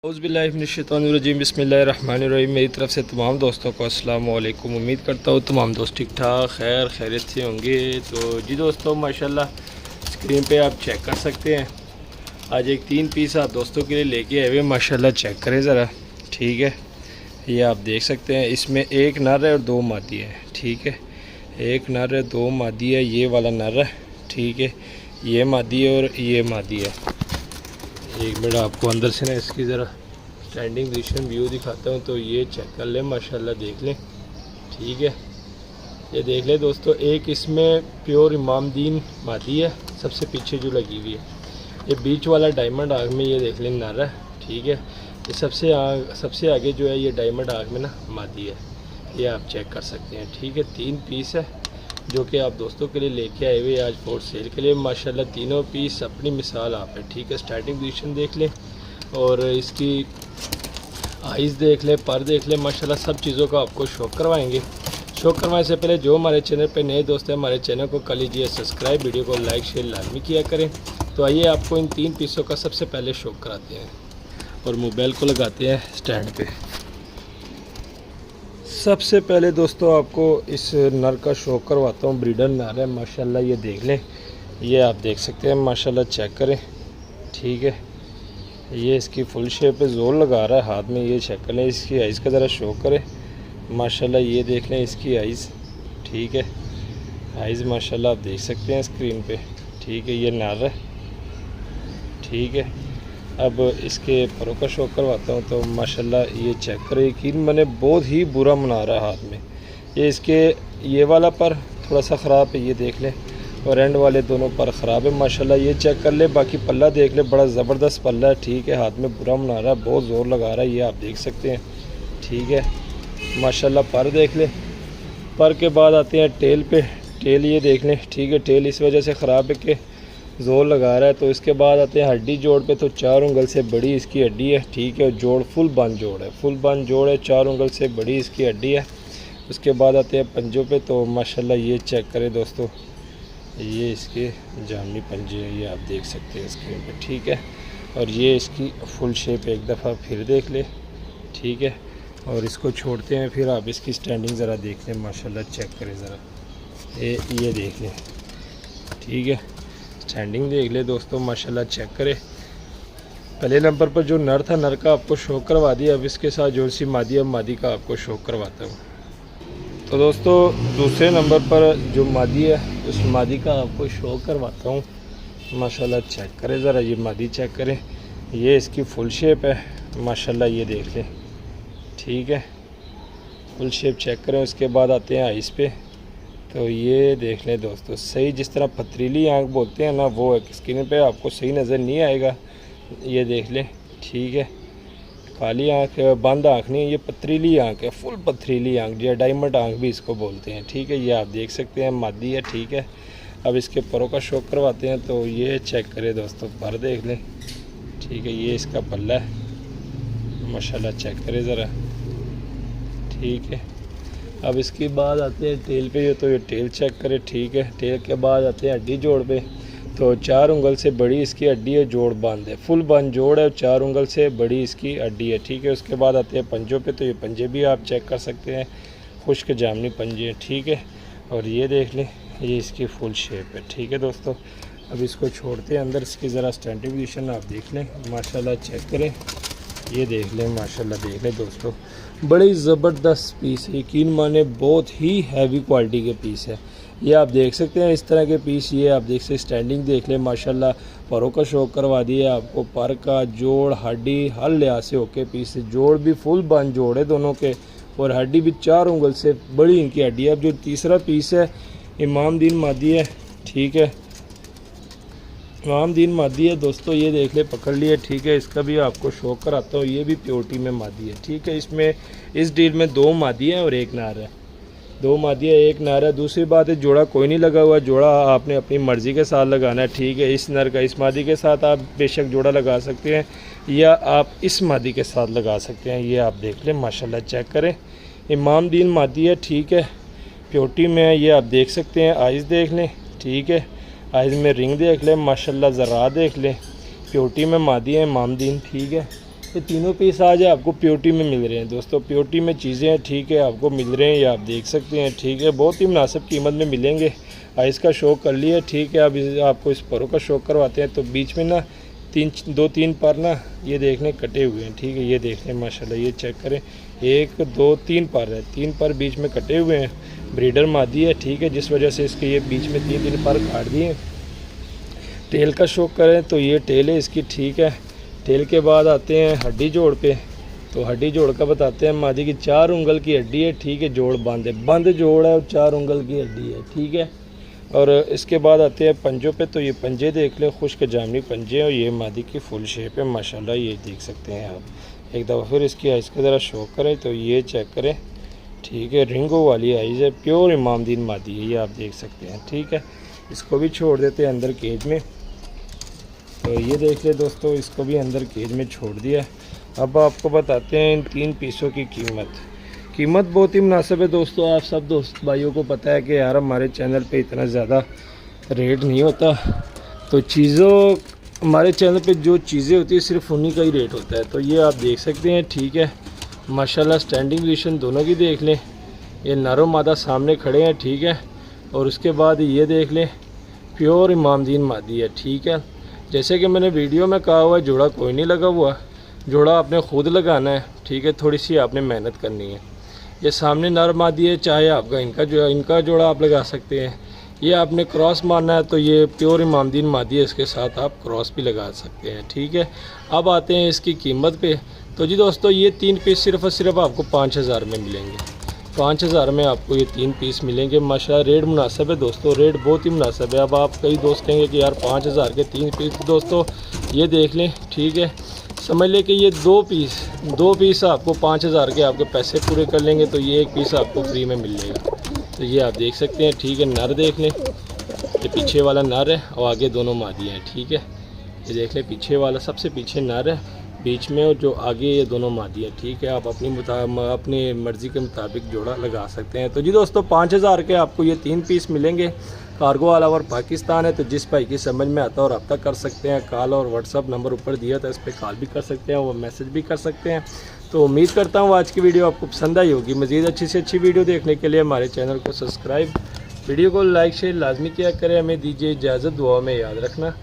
औज़ुबिल्लाहिमिनश्शैतानिर्रजीम बिस्मिल्लाहिर्रहमानिर्रहीम। मेरी तरफ़ से तमाम दोस्तों को अस्सलाम वालेकुम। उम्मीद करता हूँ तमाम दोस्त ठीक ठाक खैरियत से होंगे। तो जी दोस्तों, माशाल्लाह स्क्रीन पे आप चेक कर सकते हैं। आज एक 3 पीस आप दोस्तों के लिए लेके आए हुए। माशाल्लाह चेक करें ज़रा, ठीक है। ये आप देख सकते हैं, इसमें एक नर है और 2 मादी है, ठीक है। एक नर है, 2 मादी है। ये वाला नर है, ठीक है। ये मादी है और ये मादी है। एक मिनट आपको अंदर से ना इसकी ज़रा स्टैंडिंग पोजीशन व्यू दिखाता हूँ। तो ये चेक कर लें, माशाल्लाह देख लें, ठीक है। ये देख लें दोस्तों, एक इसमें प्योर इमामदीन मादी है, सबसे पीछे जो लगी हुई है। ये बीच वाला डायमंड आग में ये देख लें नर है, ठीक है। ये सबसे आगे जो है ये डायमंड आग में ना मादी है। ये आप चेक कर सकते हैं, ठीक है। 3 पीस है जो कि आप दोस्तों के लिए लेके आए हुए आज फॉर सेल के लिए। माशाल्लाह तीनों पीस अपनी मिसाल आप है, ठीक है। स्टार्टिंग पोजीशन देख लें और इसकी आइज़ देख लें, पर देख लें। माशाल्लाह सब चीज़ों का आपको शौक करवाएंगे। शौक करवाने से पहले जो हमारे चैनल पे नए दोस्त हैं, हमारे चैनल को कर लीजिए सब्सक्राइब, वीडियो को लाइक शेयर लाजमी किया करें। तो आइए आपको इन 3 पीसों का सबसे पहले शौक कराते हैं और मोबाइल को लगाते हैं स्टैंड पे। सबसे पहले दोस्तों आपको इस नर का शौक करवाता हूँ। ब्रीडर नर है, माशाल्लाह ये देख लें। ये आप देख सकते हैं, माशाल्लाह चेक करें, ठीक है। ये इसकी फुल शेप पे जोर लगा रहा है हाथ में। ये चेक कर लें, इसकी आइज़ का ज़रा शौक करें। माशाल्लाह ये देख लें इसकी आइज़, ठीक है। आइज़ माशाल्लाह आप देख सकते हैं स्क्रीन पे, ठीक है। ये नर है, ठीक है। अब इसके परों का शौक करवाता हूँ। तो माशाल्लाह ये चेक करें, यकीन मैंने बहुत ही बुरा मना रहा है हाथ में। ये इसके ये वाला पर थोड़ा सा ख़राब है, ये देख लें, और एंड वाले दोनों पर ख़राब है। माशाल्लाह ये चेक कर ले। बाकी पल्ला देख ले, बड़ा ज़बरदस्त पल्ला है, ठीक है। हाथ में बुरा मना रहा है, बहुत ज़ोर लगा रहा है, ये आप देख सकते हैं, ठीक है। माशाल्लाह पर देख ले। पर के बाद आते हैं टेल पे। टेल ये देख लें, ठीक है। टेल इस वजह से ख़राब है कि ज़ोर लगा रहा है। तो इसके बाद आते हैं हड्डी जोड़ पे। तो 4 उंगल से बड़ी इसकी हड्डी है, ठीक है। और जोड़ फुल बंद जोड़ है, फुल बंद जोड़ है, 4 उंगल से बड़ी इसकी हड्डी है। उसके बाद आते हैं पंजों पे। तो माशाल्लाह ये चेक करें दोस्तों, ये इसके जामनी पंजे हैं, ये आप देख सकते हैं स्क्रीन पे, ठीक है। और ये इसकी फुल शेप एक दफ़ा फिर देख ले, ठीक है। और इसको छोड़ते हैं, फिर आप इसकी स्टैंडिंग ज़रा देख लें। माशाल्लाह चेक करें ज़रा, ये देख लें, ठीक है। स्टैंडिंग देख ले दोस्तों, माशाल्लाह चेक करें। पहले नंबर पर जो नर था, नर का आपको शौक करवा दिया। अब इसके साथ जो सी मादी है, मादी का आपको शौक करवाता हूँ। तो दोस्तों दूसरे नंबर पर जो मादी है, उस मादी का आपको शौक करवाता हूँ। माशाल्लाह चेक करें ज़रा, ये मादी चेक करें। ये इसकी फुल शेप है, माशाल्लाह ये देख लें, ठीक है। फुल शेप चेक करें। उसके बाद आते हैं आइस पे। तो ये देख लें दोस्तों, सही जिस तरह पथरीली आँख बोलते हैं ना, वो है। स्क्रीन पे आपको सही नज़र नहीं आएगा, ये देख लें, ठीक है। काली आँख, बंद आँख नहीं है, ये पथरीली आँख है, फुल पथरीली आँख, या डायमंड आँख भी इसको बोलते हैं, ठीक है। ये आप देख सकते हैं मादी है, ठीक है। अब इसके परों का शौक करवाते हैं। तो ये चेक करें दोस्तों, पर देख लें, ठीक है। ये इसका पल्ला है, माशाल्लाह चेक करें ज़रा, ठीक है। अब इसके बाद आते हैं टेल पे। तो ये टेल चेक करें, ठीक है। टेल के बाद आते हैं हड्डी जोड़ पे। तो 4 उंगल से बड़ी इसकी हड्डी है, जोड़ बंद है, फुल बंद जोड़ है, 4 उंगल से बड़ी इसकी हड्डी है, ठीक है। उसके बाद आते हैं पंजों पे। तो ये पंजे भी आप चेक कर सकते हैं, खुश्क जामनी पंजे हैं, ठीक है। और ये देख लें, ये इसकी फुल शेप है, ठीक है दोस्तों। अब इसको छोड़ते हैं अंदर, इसकी ज़रा स्टैंडिंग पोजीशन आप देख लें, माशाल्लाह चेक करें। ये देख लें, माशाल्लाह देख लें दोस्तों, बड़ी ज़बरदस्त पीस है, यकीन माने बहुत ही हैवी क्वालिटी के पीस है। ये आप देख सकते हैं इस तरह के पीस। ये आप देख सकते हैं, स्टैंडिंग देख लें, माशाल्लाह परों का शौक करवा दिया आपको। पर का जोड़ हड्डी हर लिहाज से ओके पीस है। जोड़ भी फुल बंद जोड़ है दोनों के, और हड्डी भी 4 उंगल से बड़ी इनकी हड्डी है। अब जो तीसरा पीस है, इमामदीन मादी है, ठीक है। इमामदीन मादी है दोस्तों, ये देख ले, पकड़ लिए, ठीक है। इसका भी आपको शौक कराता हूँ। ये भी प्योरिटी में मादी है, ठीक है। इसमें इस डील में 2 मादी है और 1 नार है, 2 मादी है, 1 नार है। दूसरी बात है, जोड़ा कोई नहीं लगा हुआ, जोड़ा आपने अपनी मर्ज़ी के साथ लगाना है, ठीक है। इस नर का इस मादी के साथ आप बेशक जोड़ा लगा सकते हैं, या आप इस मादी के साथ लगा सकते हैं। ये आप देख लें, माशाल्लाह चेक करें। इमामदीन मादी है, ठीक है, प्योरिटी में है, ये आप देख सकते हैं। आइज़ देख लें, ठीक है। आइज़ में रिंग देख लें, माशाल्लाह ज़रा देख लें, प्योरिटी में मादी है इमामदीन, ठीक है। ये तीनों पीस आज आपको प्योरिटी में मिल रहे हैं दोस्तों, प्योरिटी में चीज़ें हैं, ठीक है, आपको मिल रहे हैं, ये आप देख सकते हैं, ठीक है, बहुत ही मुनासिब कीमत में मिलेंगे। आइस का शौक कर लिया, ठीक है, अब आपको इस परों का शौक करवाते हैं। तो बीच में ना 2-3 पर ना ये देखने कटे हुए हैं, ठीक है, ये देख लें माशाल्लाह, ये चेक करें, 1 2 3 पर है, 3 पर बीच में कटे हुए हैं, ब्रीडर मादी है, ठीक है, जिस वजह से इसके ये बीच में 3 पर काट दिए। टेल का शौक करें तो ये टेल है इसकी, ठीक है। टेल के बाद आते हैं हड्डी जोड़ पे, तो हड्डी जोड़ का बताते हैं, मादी की 4 उंगल की हड्डी है, ठीक है, जोड़ बंद जोड़ है और 4 उंगल की हड्डी है, ठीक है। और इसके बाद आते हैं पंजों पे, तो ये पंजे देख लें, खुश्क जामनी पंजे, और ये मादी की फुल शेप है माशाल्लाह, ये देख सकते हैं आप। एक दफ़ा फिर इसकी आइज़ का ज़रा शौक करें तो ये चेक करें, ठीक है, रिंगो वाली आइज़ है, प्योर इमामदीन मादी है, ये आप देख सकते हैं, ठीक है। इसको भी छोड़ देते हैं अंदर केज में, तो ये देख ले दोस्तों, इसको भी अंदर केज में छोड़ दिया। अब आपको बताते हैं इन 3 पीसों की कीमत बहुत ही मुनासिब है दोस्तों। आप सब दोस्त भाइयों को पता है कि यार हमारे चैनल पे इतना ज़्यादा रेट नहीं होता, तो चीज़ों हमारे चैनल पे जो चीज़ें होती है सिर्फ उन्हीं का ही रेट होता है। तो ये आप देख सकते हैं, ठीक है, माशाल्लाह स्टैंडिंग पोजीशन दोनों की देख लें, ये नर मादा सामने खड़े हैं, ठीक है। और उसके बाद ये देख लें, प्योर इमामदीन मादी है, ठीक है। जैसे कि मैंने वीडियो में कहा हुआ है, जोड़ा कोई नहीं लगा हुआ, जोड़ा आपने ख़ुद लगाना है, ठीक है, थोड़ी सी आपने मेहनत करनी है। ये सामने नर मादी है, चाहे आपका इनका जोड़ा आप लगा सकते हैं। ये आपने क्रॉस मारना है तो ये प्योर इमामदीन मादी है, इसके साथ आप क्रॉस भी लगा सकते हैं, ठीक है। अब आते हैं इसकी कीमत पे। तो जी दोस्तों, ये 3 पीस सिर्फ और सिर्फ आपको 5000 में मिलेंगे, 5000 में आपको ये 3 पीस मिलेंगे। माशाल्लाह रेट मुनासिब है दोस्तों, रेट बहुत ही मुनासिब है। अब आप कई दोस्त कहेंगे कि यार 5000 के 3 पीस, दोस्तों ये देख लें, ठीक है, समझ लें कि ये 2 पीस आपको 5000 के आपके पैसे पूरे कर लेंगे, तो ये 1 पीस आपको फ्री में मिल जाएगा। तो ये आप देख सकते हैं, ठीक है। नर देख लें, ये पीछे वाला नर है और आगे दोनों मादियाँ हैं, ठीक है। ये देख लें, पीछे वाला सबसे पीछे नर है, बीच में और जो आगे ये दोनों मादियाँ, ठीक है। आप अपनी मर्ज़ी के मुताबिक जोड़ा लगा सकते हैं। तो जी दोस्तों, 5000 के आपको ये 3 पीस मिलेंगे। कार्गो ऑल ओवर पाकिस्तान है, तो जिस भाई की समझ में आता है और रब्ता कर सकते हैं। कॉल और व्हाट्सअप नंबर ऊपर दिया था, इस पर कॉल भी कर सकते हैं, वो मैसेज भी कर सकते हैं। तो उम्मीद करता हूँ आज की वीडियो आपको पसंद आई होगी। मज़ीद अच्छी से अच्छी वीडियो देखने के लिए हमारे चैनल को सब्सक्राइब, वीडियो को लाइक शेयर लाजमी किया करें। हमें दीजिए इजाज़त, दुआ में याद रखना।